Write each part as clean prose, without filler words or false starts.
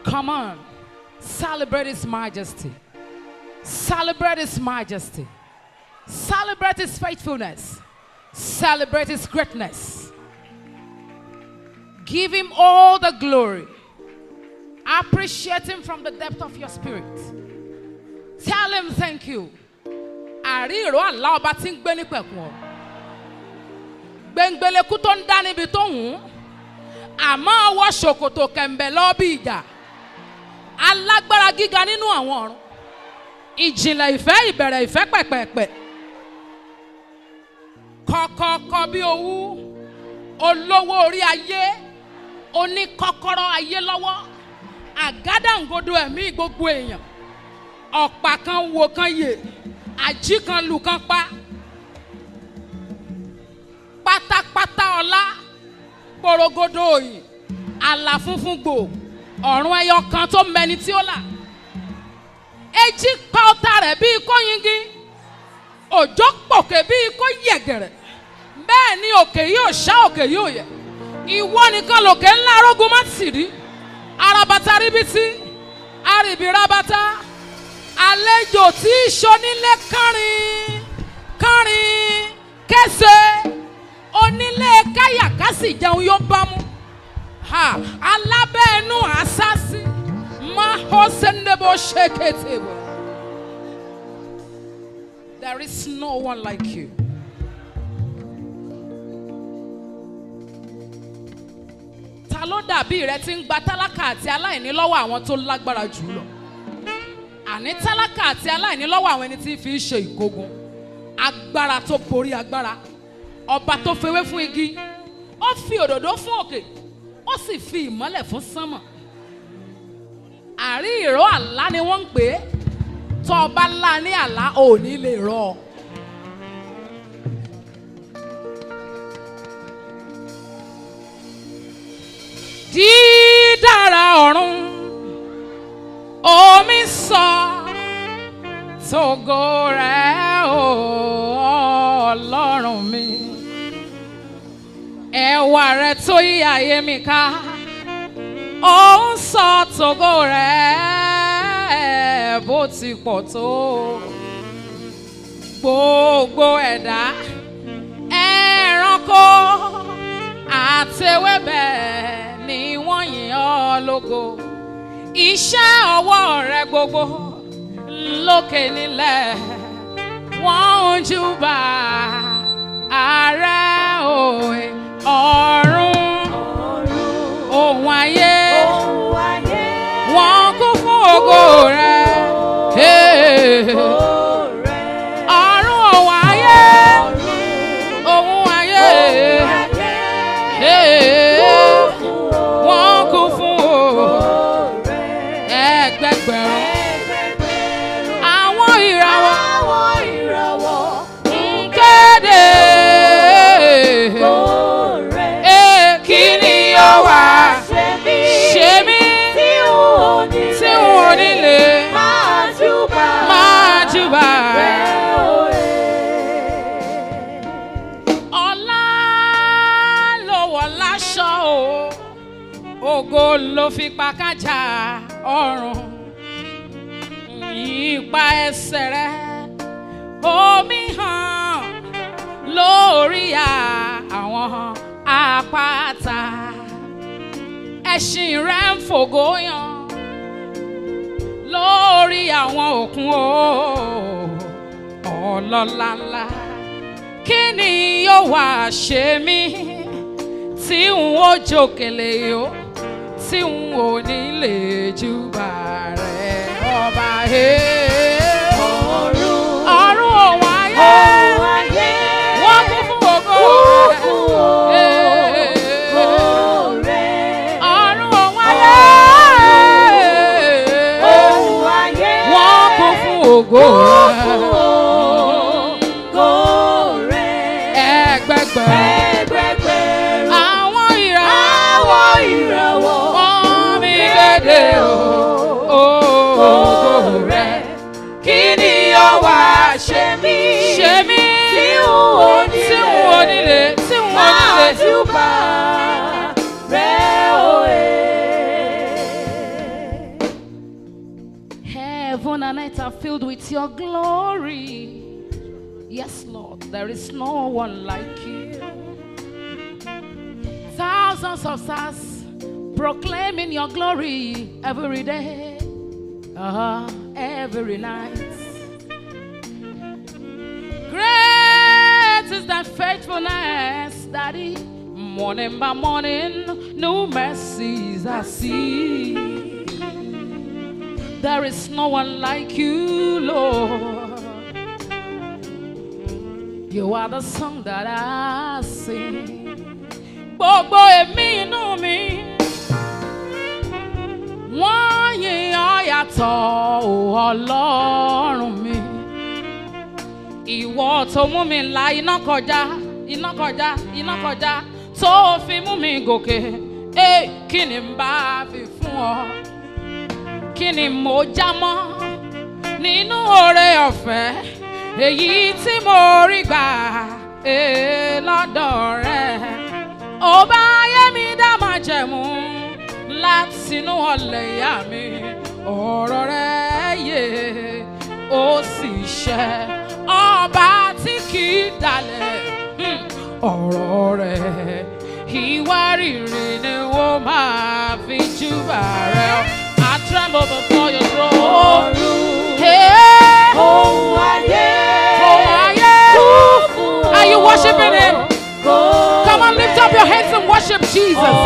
Come on. Celebrate His majesty. Celebrate His majesty. Celebrate His faithfulness. Celebrate His greatness. Give Him all the glory. Appreciate Him from the depth of your spirit. Tell Him thank you. Àríro àlá ọba tí ń gbé ní pẹ̀kun ọ̀run. Gbẹ̀ngbẹ̀lẹ̀kú tó ń dá níbi tó hùn. Àmọ́ wọ ṣòkòtò kẹ̀m̀bẹ̀ lọ bí ìjà. Alágbára gíga nínú àwọn ọ̀run. Ìjìnlẹ̀ ìfẹ́ ìbẹ̀rẹ̀ ìfẹ́ pẹ̀pẹ̀pẹ̀. Kọ̀kọ̀kọ̀ bí owú. Olówó orí ayé. Oní kọ́kọ́rọ́ ayé lọ́wọ́. Àgádágodo ẹ̀mí gbogbo èèyàn. Ọ̀pá kan wo kan yè. Àjí kan lù kan pa. Pátápátá ọlá. Porogodo òyìn. Àlà funfun gbò. Ọ̀run ẹyọ kan tó mẹni tí ó là. Èjì pa ọ̀tá rẹ̀ bí ikó yingi. Òjò pòkè bí ikó yẹ̀gẹ̀rẹ̀. Bẹ́ẹ̀ ni òkè yóò ṣá òkè yóò yẹ̀. Ìwọ nìkan lòkè ńlá arógun má sì rí. Arabata ríbití. Àrìbí rabata. Àlejò tí ìṣonílé kánrin. Kánrin. Kẹsẹ̀. Onílé káyàkásì jẹun yóò bá mú. Alábẹ́ẹ̀nú àsásí. There is no one like you. Ta ló dàbí rẹ tí ń gba tálákà àti aláìní lọ́wọ́ àwọn tó lágbára jù lọ? Àní tálákà àti aláìní lọ́wọ́ àwọn ẹni tí fi ń ṣe ìkógun. Agbára tó borí agbára. Ọba tó fewé fún igi. Ó fi òdòdó fún òkè. Ó sì fi ìmọ́lẹ̀ fún sánmọ̀. Àrí ìró àlá ni wọ́n ń pè é. Tó ọba ńlá ní àlá ò ní lè rọ. Dídára ọ̀run omi sọ tógo rẹ̀ o Ọlọ́run mi. Ẹwà rẹ̀ tó yí ayé mi ká. Ó ń sọ tógo rẹ̀ bó ti pọ̀ tó. Gbogbo ẹ̀dá ẹranko àtewébẹ̀ ni wọ́n yìn ọ́ lógo. Iṣẹ́ ọwọ́ rẹ̀ gbogbo lókè nílẹ̀ wọ́n ń júbà ààrẹ òye ọ̀run ohun ayé wọ́n kún fún ògo rẹ̀. Ọ̀run ohun ayé ohun ayé wọ́n kún fún ògo ẹgbẹgbẹ̀rún. Àwọn ìràwọ̀ ń kéde. Kí ni yóò wá ṣe mí tí n ò ní lè máa júbà rẹ̀. Ọlá ló wọ̀ láṣọ o, ògo ló fi pa kájà ọrùn. Ipa ẹsẹ̀ rẹ̀ omi hàn lórí àwọn àpáta. Ẹṣin rẹ̀ ń fògo yàn lórí àwọn òkun o. Ọlọ́lá ńlá kí ni yóò wá ṣe mí tí n ó jókèlè o tí n ò ní lè júbà rẹ̀ ọba. Ọ̀run ohun ayé wọ́n kún fún ògo rẹ̀. Ọ̀run ohun ayé wọ́n kún fún ògo rẹ̀. Ẹgbẹgbẹ̀rún àwọn ìràwọ̀ wọ́n mi kéde ògo rẹ̀. Kí ni yóò wá ṣe mí tí n ò ní lè máa júbà rẹ̀ òye. and earth are filled with your glory. Yes, Lord, there is no one like you. Thousands of stars proclaiming your glory every day, every night. Great is thy faithfulness, Daddy. Morning by morning, new mercies I see. There is no one like you, Lord. You are the song that I sing. Gbogbo èmi inú mi, wọ́n yìn ọ́ yàtọ̀ Ọlọ́run mi. Ìwọ tó mú mi la iná kọjá, iná kọjá, iná kọjá, tó fi mú mi gòkè. Kí ni n bá fi fún ọ? Kí ni mo já mọ́ nínú oore ọ̀fẹ́ èyí tí mo rí gbà lọ́dọ̀ rẹ? Ó bá ayé mi dá májẹ̀mú látinú ọlẹ̀ ìyá mi. Ọ̀rọ̀ rẹ yé ó sì ṣẹ, ọba tí kì í dalẹ̀. Ọ̀rọ̀ rẹ ìwárìrì ni wọ́n máa fi júbà rẹ. I tremble before your throne. Ohun ayé. Are you worshiping him? Come on, lift up your hands and worship Jesus.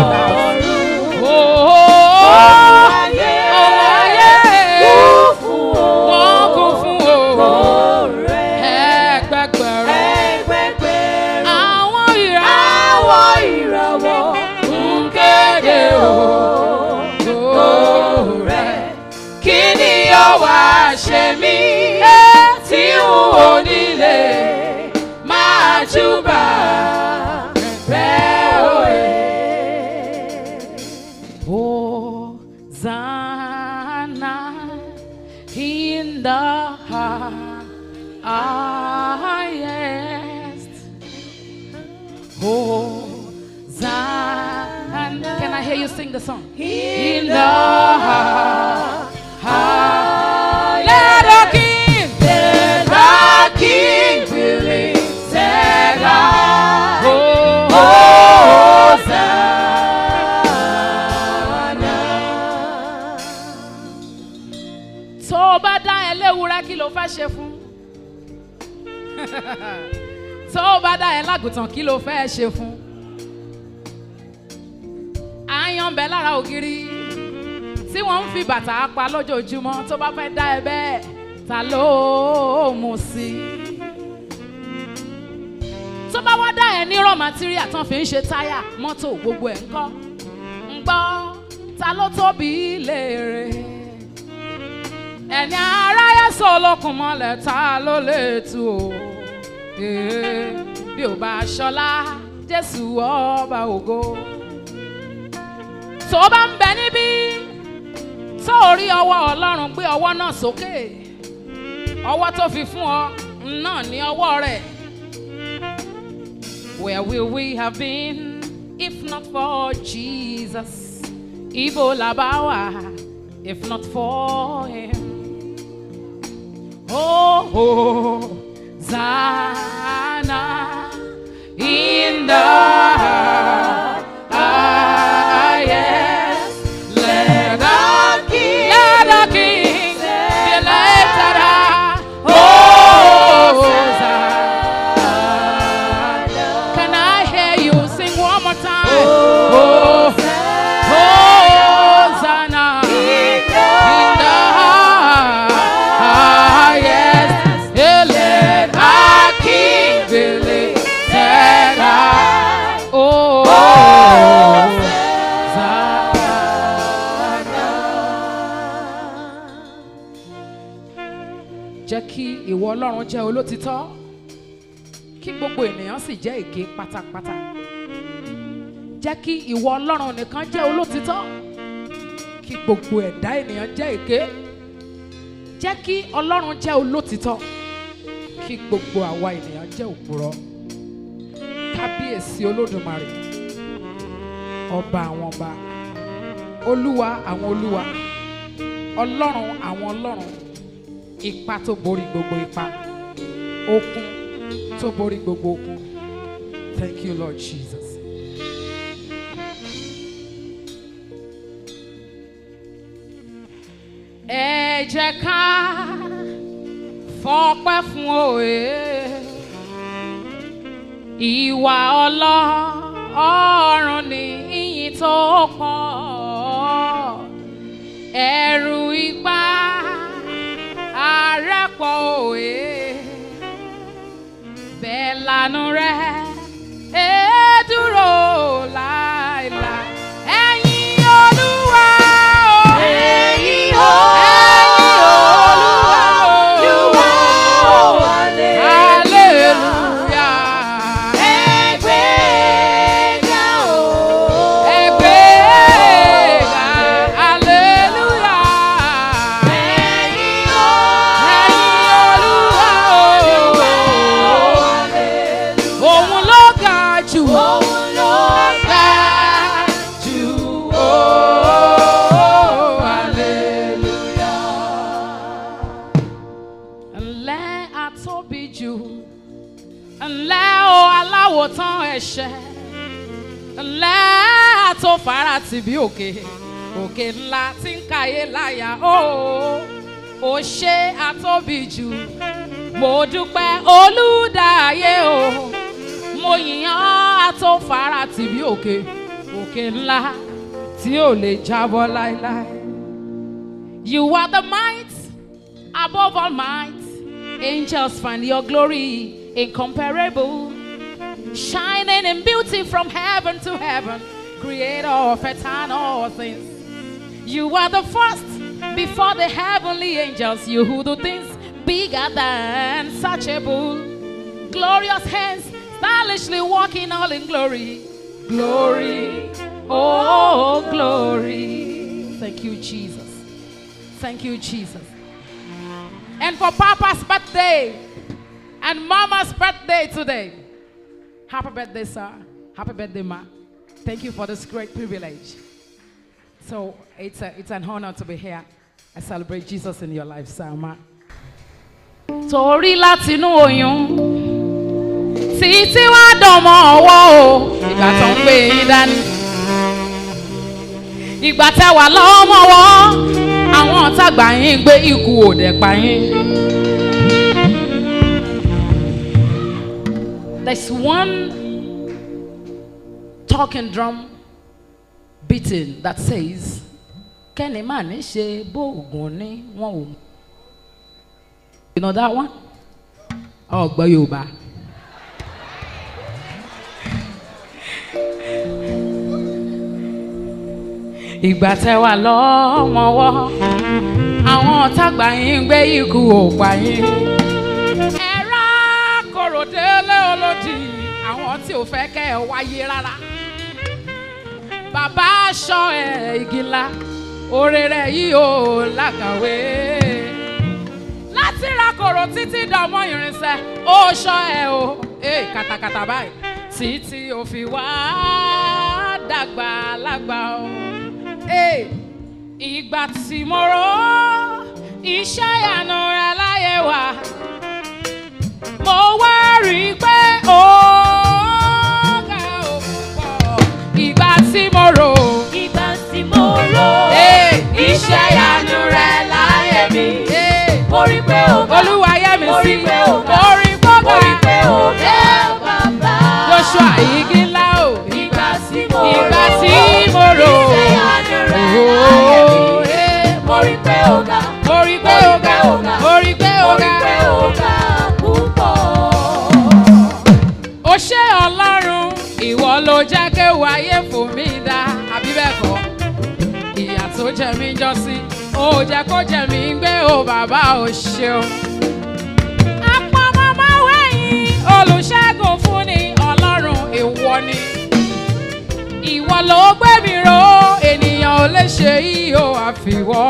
Ṣe mí tí n ò nílé máa júbà rẹ̀ òye. Hosanna in the highest. Hosanna. Can I hear you sing the song? In the highest. Let the King be lifted high. Hosanna. Tó bá dá ẹ léwúrẹ́ kí ló fẹ́ ṣe fún? Tó bá dá ẹ lágùntàn kí ló fẹ́ ṣe fún? Àyàn ń bẹ lára ògiri tí wọ́n ń fi bàtà pa lójoojúmọ́. Tó bá fẹ́ dá ẹ bẹ́ẹ̀, ta ló mú sí? Tó bá wá dá ẹ ní raw material tán fi ń ṣe táyà mọ́tò gbogbo ẹ̀ ń kọ́. Ń gbọ́, ta ló tóbi léèrè? Ẹni aráyé sọ olókùn mọ́lẹ̀, ta ló lè tú o? Bí ò bá ṣọlá Jésù ọba ògo. Tó bá ń bẹ níbí, tó rí ọwọ́ Ọlọ́run, gbé ọwọ́ náà sókè. Ọwọ́ tó fi fún ọ náà ní ọwọ́ rẹ̀. Where will we have been if not for Jesus? Ibo la bá wà if not for him? Hosanna in the highest. Let the King be lifted high. Hosanna. Can I hear you sing one more time? Hosanna in the highest. Let our King be lifted high. Jẹ́ kí ìwọ Ọlọ́run jẹ́ olótìtọ́, kí gbogbo ènìyàn sì jẹ́ èké pátápátá. Jẹ́ kí ìwọ Ọlọ́run nìkan jẹ́ olótìtọ́, kí gbogbo ẹ̀dá ènìyàn jẹ́ èké. Jẹ́ kí Ọlọ́run jẹ́ olótìtọ́, kí gbogbo àwa ènìyàn jẹ́ òpùrọ́. Kábíyèsí Olódùmarè, ọba àwọn ọba, Olúwa àwọn olúwa, Ọlọ́run àwọn ọlọ́run, Ipa tó borí gbogbo ipa. Okun tó borí gbogbo okun. Thank you, Lord Jesus. Ẹ jẹ́ ká fọpẹ́ fún òye. Ìwà Ọlọ́run ni ìyìn tó pọ̀. Ẹ̀rù ipá àrẹ́pọ̀ òye. Bẹ́ẹ̀ lànà rẹ̀ dúró láìláì. Ẹ̀yin Olúwa o. Ẹ̀yin Olúwa o. Hallelujah. Ẹgbẹ́ga o. Ẹgbẹ́ga. Hallelujah. Ẹ̀yin Olúwa o. Òun ló ga jù. Òun ló ga jù o. Hallelujah. Ńlẹ́ àtóbi jù. Ńlẹ́ o aláwòtán ẹ̀ṣẹ̀. Ńlẹ́ àtòfara tì bí òkè. Òkè ńlá tí ń káyé láyà. Ó ṣe àtóbi jù. Mo dúpẹ́ Olùdáyé o. Mo yìn ọ́ àtòfara tì bí òkè. Òkè ńlá tí ò lè jábọ́ láéláé. You are the might above all might. Angels find your glory incomparable. Shining in beauty from heaven to heaven. Creator of eternal things. You are the first before the heavenly angels. You who do things bigger than searchable. Glorious hands stylishly walking all in glory. Glory, oh glory. Thank you, Jesus. Thank you, Jesus. And for Papa's birthday and Mama's birthday today. Happy birthday, sir. Happy birthday, Ma. Thank you for this great privilege. So it's an honor to be here. I celebrate Jesus in your life, sir, Ma. Torí látinú oyún títí wá dọ̀mọ́ ọwọ́ o, ìgbà tó ń gbé yín dání. Ìgbà tẹ́ wà lọ́mọ́wọ́, àwọn tàgbà yín gbé ikú òdẹ pa yín. There's one talking drum beating that says, kẹ́ni máa ní ṣe bóògùn ní wọ́n ò. You know that one? Oh, gbọ́ Yorùbá. Ìgbà tẹ́ wà lọ́mọ́wọ́, àwọn tàgbà yín gbé ikú òpá yín. Ẹ̀rá kòrò délé olódì, àwọn tí ò fẹ́ kẹ́ ẹ wáyé rárá. Bàbá aṣọ ẹ̀ igi ńlá, oore rẹ̀ yìí ò lákàwé. Láti ra kòrò títí dọ̀mọ́ irinṣẹ́, ó ṣọ́ ẹ o, kàtàkàtà báyìí. Títí ò fi wá dàgbà lágbà o. Ìgbà tí mo rò iṣẹ́ ìyanu rẹ̀ láyé wa, mo wá rí i pé ó ga òkùnkọ̀. Ìgbà tí mo rò iṣẹ́ ìyanu rẹ̀ láyé mi, mo rí pé ó ga. Olúwa yẹ mi sí, mo rí pé ó ga bàbá. Joshua igi ńlá o. Ìgbà tí mo rò iṣẹ́ ìyanu rẹ̀ láyé mi, mo rí pé ó ga. Mo rí pé ó ga púpọ̀. Ó ṣé Ọlọ́run, ìwọ ló jẹ́ kéwù ayé fò mí dá, àbí bẹ́ẹ̀ kọ́? Ìyà tó jẹ mí jọ́sí, ó jẹ́ kó jẹ mí gbé o bàbá o ṣeun. Apamọ́mọ́ wẹ̀yìn olùṣègùn fún ni Ọlọ́run ìwọ ni. Ìwọ ló gbé mi ró, ènìyàn ò lè ṣe yíyó àfiwọ́.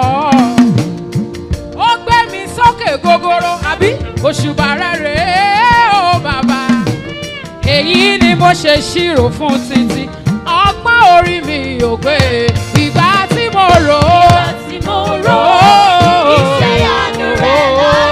Ó gbé mi sókè gogoro, àbí òṣùbà rẹ̀ rèé o bàbá. Èyí ni mo ṣe ṣírò fún títí, ọgbọ́n orí mi ò gbé. Ìgbà tí mo rò Iṣẹ́ ìyanu rẹ̀ láyé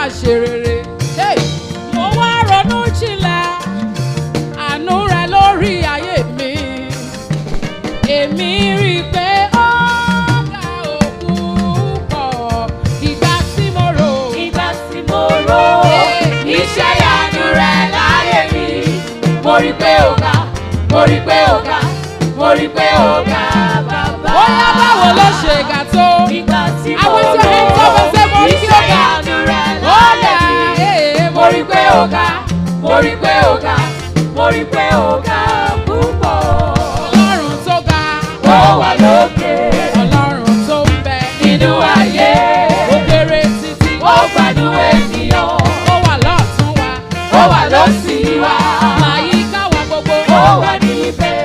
máa ṣe rere. Hey! Mo wá ronú jinlẹ̀ àánú rẹ lórí ayé mi. Èmi rí i pé ó ga òkú pọ̀. Ìgbà tí mo rò iṣẹ́ ìyanu rẹ láyé mi. Mo rí pé ó ga, mo rí pé ó ga, mo rí pé ó ga bàbá. Bóyá báwo ló ṣe ga tó? Ìgbà tí mo Àwọn tí ó ń tọ́ bọ́ sẹ́ mo rí kí ó iṣẹ́ ga. ìyanu rẹ Ó láyé ga, mi. Mo rí pé ó ga, mo rí pé ó ga, mo rí pé ó ga púpọ̀. Ọlọ́run tó ga. Ó wà lókè Ọlọ́run tó ń bẹ nínú ayé. ó kéré títí. Ó gbádùn ènìyàn, Ó wà lọ́tún wa. ó wà lósì wa. Àyíká wa gbogbo. Ó wà níbẹ̀,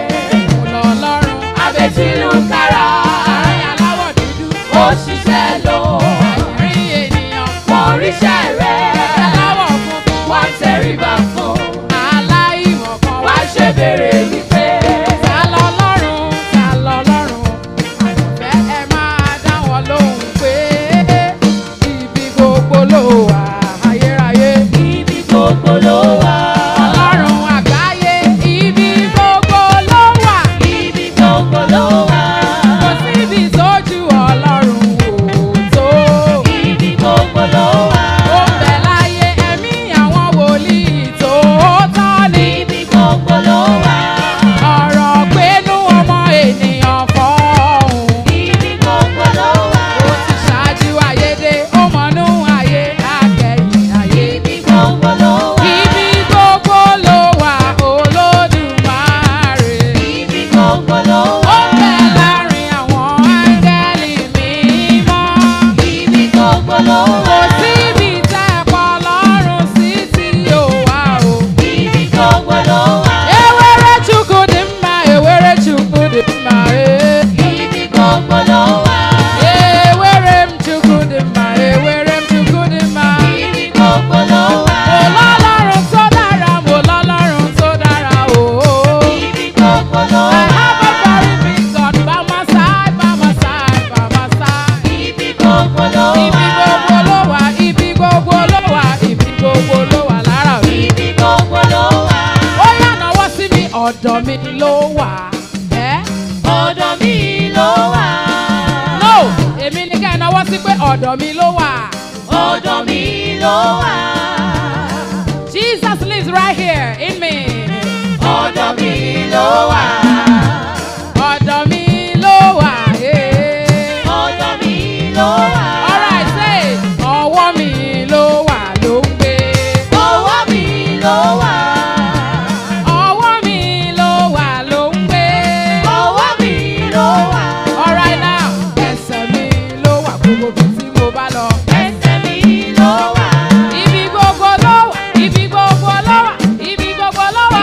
Ọlọ́run. abẹ́tílù kára. Àárín aláwọ̀ dúdú. Ó ṣiṣẹ́ lọ, Rí ènìyàn. wọ́n ríṣẹ́ rẹ̀. Aláwọ̀ funfun. Wọ́n tẹríba fún, Aláìmọ̀kan. wá ṣe béèrè wípé. Ta lọ́lọ́run? Ta lọ́lọ́run? Àyànfẹ́ ẹ máa dá wọn lóhùn pé ibi gbogbo ló wà ayérayé. Ibi gbogbo ló wà. Ọlọ́run àgbáyé ibi gbogbo ló wà. Ibi gbogbo ló wà. Kò síbi tójú Ọlọ́run wò tó. Ibi gbogbo ló wà. Ó ń bẹ láyé ẹ̀mí àwọn wòlíì tòótọ́ ni. Ibi gbogbo ló wà. Ọ̀rọ̀ gbénú ọmọ ènìyàn fọ́hùn. Ibi gbogbo ló wà. Ó ti ṣáájú ayédè, ó mọ̀nú ayé àkẹ́yìn ayé. Ibi gbogbo ló wà. Ibi gbogbo ló wà Olódùmarè. Ibi gbogbo ló Ó wà. ń bẹ láàrin àwọn áńgẹ́lì mímọ́. Ibi gbogbo ló Kò wà. síbi tẹ́ ẹ pọ̀ lọ́rùn sí tí ó wà o. Ibi gbogbo ló wà. Ewere Chukwu dị mma, ewere Chukwu dị mma, Ibi gbogbo ló wà. ewere m Chukwu dị mma, ewere m Chukwu dị mma. Ibi gbogbo ló wà. Mo lọ́lọ́run tó dára, mo lọ́lọ́run tó dára o. Ibi gbogbo ló I wà. have a very big God by my side, by my side, by my side. Ibi gbogbo ló Ibi wà. gbogbo ló wà, ibi gbogbo ló wà, ibi gbogbo ló wà lára mi. Ibi gbogbo ló wà. Ó yá náwó sí mi, ọ̀dọ̀ mi ló wà. Ọ̀dọ̀ mi ló wà. No, èmi ní ká ẹ náwó sí pé ọ̀dọ̀ mi ló wà. Ọ̀dọ̀ mi ló wà. Jesus lives right here in me. Ọ̀dọ̀ mi ló wà. Ọ̀dọ̀ mi ló wà. Ọ̀dọ̀ mi ló wà. All right, say, ọwọ́ mi ló wà ló ń gbé. Ọwọ́ mi ló wà. Ọwọ́ mi ló wà ló ń gbé. Ọwọ́ mi ló wà. All right now, ẹsẹ̀ mi ló wà gbogbo bí tí mo bá lọ. Ẹsẹ̀ mi ló wà. Ibi gbogbo ló wà, ibi gbogbo ló wà, ibi gbogbo ló wà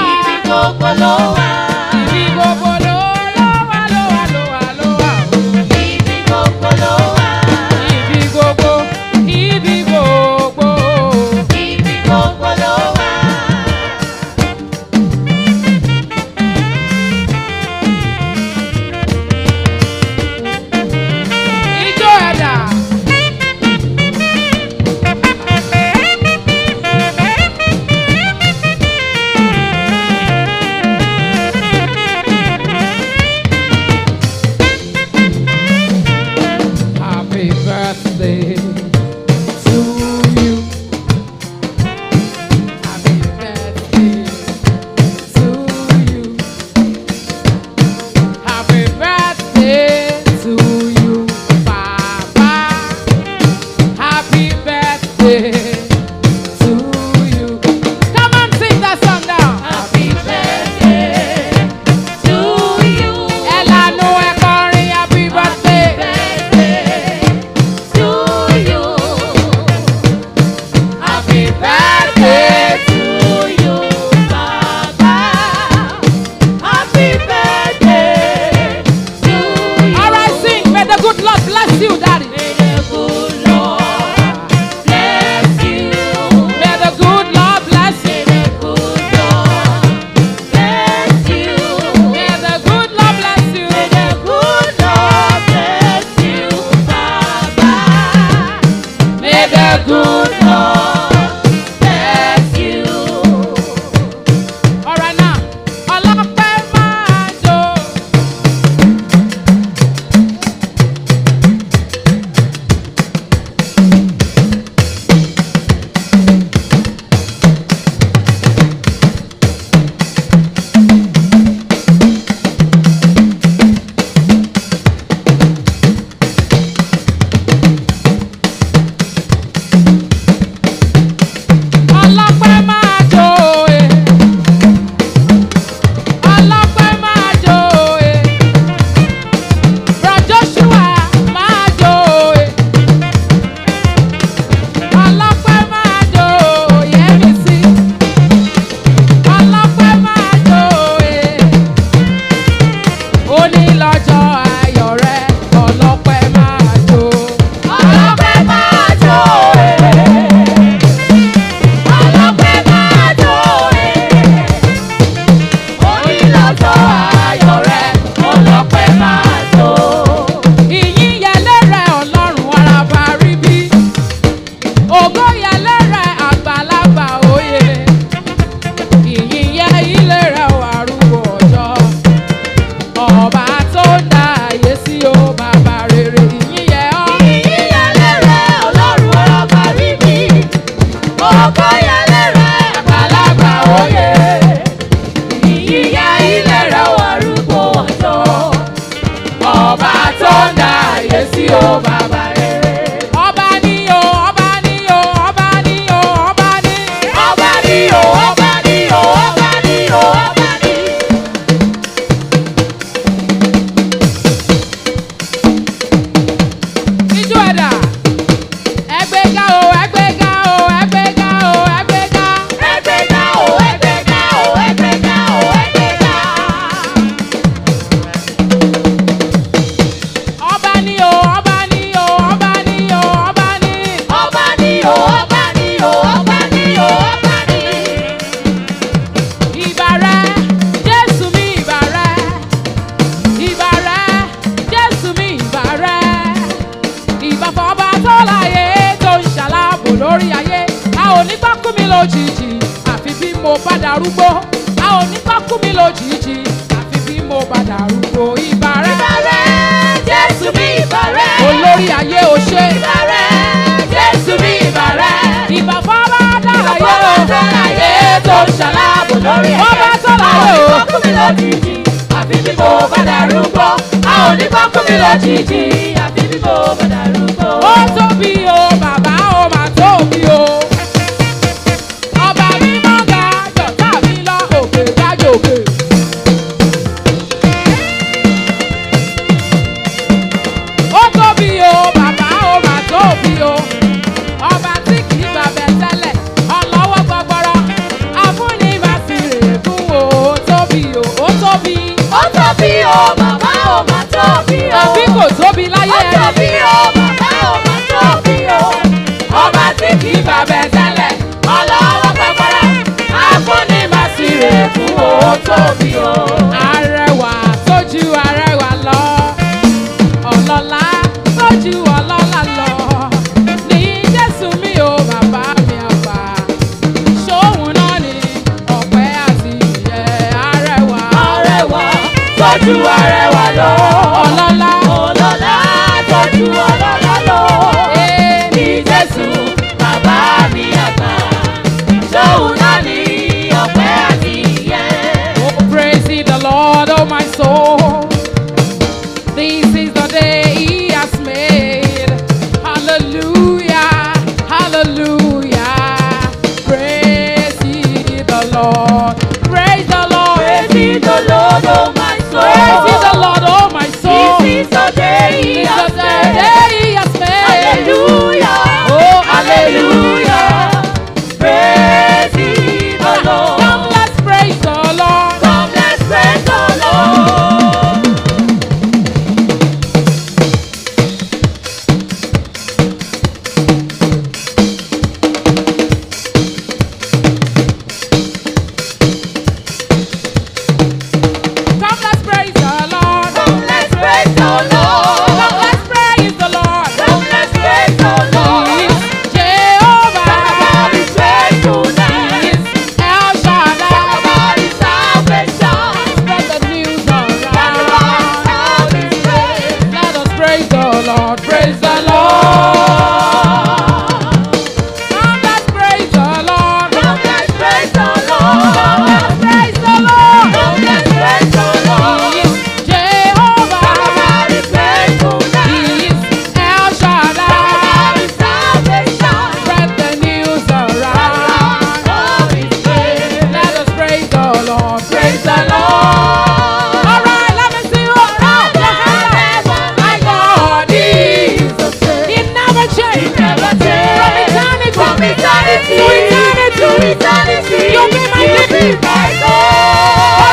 lójijì àfi bí mo bá darúgbó. A ò ní kọ́ kú mi lójijì àfi bí mo bá darúgbó. Ìbà rẹ̀ Ìbà rẹ̀, Jésù mi ìbà rẹ̀. olórí ayé ò ṣe. Ìbà rẹ̀, Jésù mi ìbà rẹ̀. Ìbà fọ́lá dáráyé o. Ayé tó ṣàlábò lórí ẹ̀jẹ̀. Ọba tó láyé o. A ò ní kọ́ kú mi lójijì àfi bí mo bá darúgbó. A ò ní kọ́ kú mi lójijì àfi bí mo bá darúgbó. Ó tóbi o, bàbá o mà tóbi o. Ọba mímọ́ ga jọ̀tá mi lọ òkè gájòkè. Ó tóbi o, bàbá o mà tóbi o. Ọba tí kì í gbàbẹ̀ tẹ́lẹ̀, ọlọ́wọ́ gbọgbọrọ. Afúnni máa fi rè fún o, ó tóbi o, ó tóbi. Ó tóbi o, bàbá o mà tóbi o. Àbí kò tóbi láyé Ó ẹni. tóbi o, bàbá o mà tóbi o. Ọba tí kì í bàbẹ̀ tẹ́lẹ̀, ọlọ́wọ́ gbọgbọrọ. Afúnni máa sì rè fún o, ó tóbi o. Arẹwà tójú arẹwà lọ, ọlọ́lá tójú ọlọ́lá lọ. Ní Jésù mi ò bàbá mi àgbà, ṣóhun náà ni ọ̀pẹ àti ìyẹ́. Arẹwà Arẹwà tójú arẹwà lọ. ọlọ́lá Ọlọ́lá tójú ọlọ́lá lọ. Ní Jésù bàbá mi àgbà, ṣóhun náà ni ọpẹ́ àti ìyẹ́. Oh, praise ye the Lord, oh my soul. This is the day He has made. Hallelujah, hallelujah. Praise ye the Lord. Praise the Lord. Praise ye the Lord, oh my soul. Praise ye the Lord, oh my soul. This is the day He This is has the made. day He has made. Hallelujah, Oh, hallelujah. Praise ye the Lord. Come, let's praise the Lord. Come, let's praise the Lord. Come, let's praise the Lord. Come, let's praise the Lord. Come, let's praise the Lord. Come, let's praise the Lord. He's Jehovah. Somebody praise tonight. He's El Shaddai. Somebody salvation. Spread the news Everybody around. shout His praise. Let us praise the Lord. Praise the Lord. Come, let's praise the Lord. Come, let's praise the Come, Lord. let's praise the Lord. Come, let's praise the Lord. He's Jehovah. Somebody praise tonight. He's El Shaddai. Somebody salvation. Spread the news around. Shout His praise. Let us praise the Lord. Praise the Lord. Lord. All right, let me see you around the house. My God is the same. He never changed. Never change. From eternity From eternity to eternity. to eternity. You'll be my You'll be God. my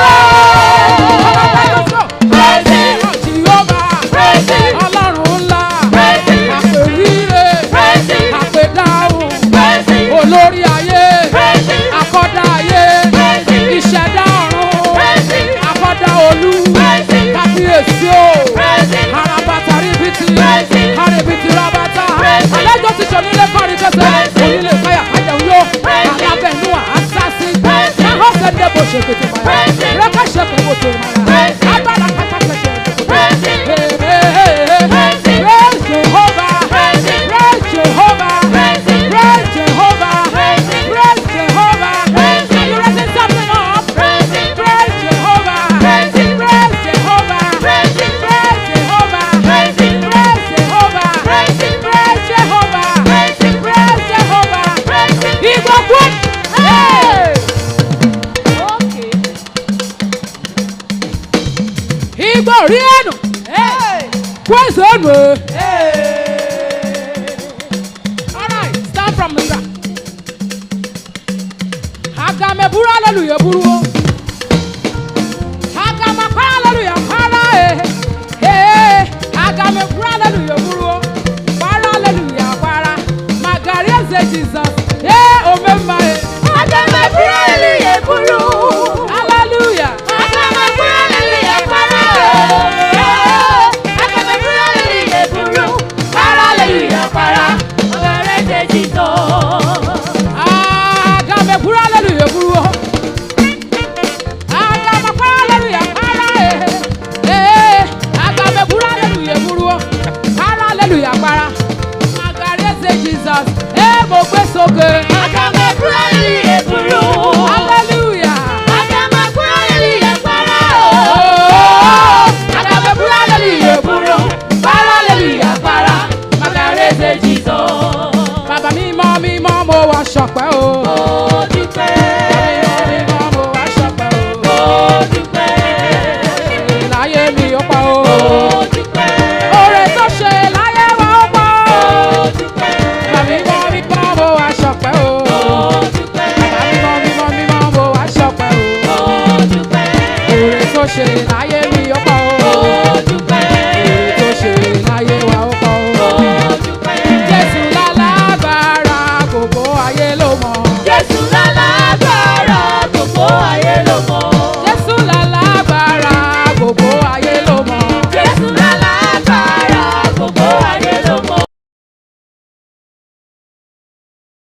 All right, God. let's go. Praise Him. Jehovah. Praise Him. Ọlọ́run ńlá. Praise Him. Àpèrire. Praise Him. Àpèdáhùn. Praise Him. Olórí ayé. Praise Him. Akọ́dá ayé. Praise Him. Ìṣẹ̀dá ọ̀run. Praise Him. Akọ́dá olú. Praise Him. Kábíyèsí o. Praise Him. Arabata ribiti. Praise Him. Aribiti rabata. Praise Him. Àlejò ti sọ nílé kọrin kẹsẹ̀. Praise Him. Onílé káyà kájà ń yó. Praise Him. Alábẹ̀nú àṣàṣì. Praise Him. Káhọ́ sẹ́dẹ̀ bó ṣe pété báyà. Praise Him. Rẹ́kẹ̀ ṣe pé bó tó mara. Praise Him. Agbára kátà kẹ̀kẹ́ ẹ̀dẹ̀. Praise Him. Praise Jehovah. Praise Him. Praise Jehovah. Praise Him. Praise Jehovah. Praise Him. Praise Jehovah. Praise Him. Are you raising something up? Praise Him. Praise Jehovah. Praise Him. Praise Jehovah. Praise Him. Praise Jehovah. Praise Him. Praise Jehovah. Praise Him. Praise Jehovah. Praise Him. Praise Jehovah. Praise Him. Igbo good. Hey! Okay. Igbo rí ẹnu. Hey. Praise ẹnu. Hey. All right, start from the back. Agame buru hallelujah buru o. Agama para hallelujah para Agame buru hallelujah buru o. Para hallelujah para. Magari eze Jesus. Omemma Agame buru hallelujah buru. Hallelujah. Agame buru hallelujah para. Agame buru hallelujah buru. Para hallelujah para. Magari eze Jesus. Agame ṣe láyé mi ó pọ̀ o.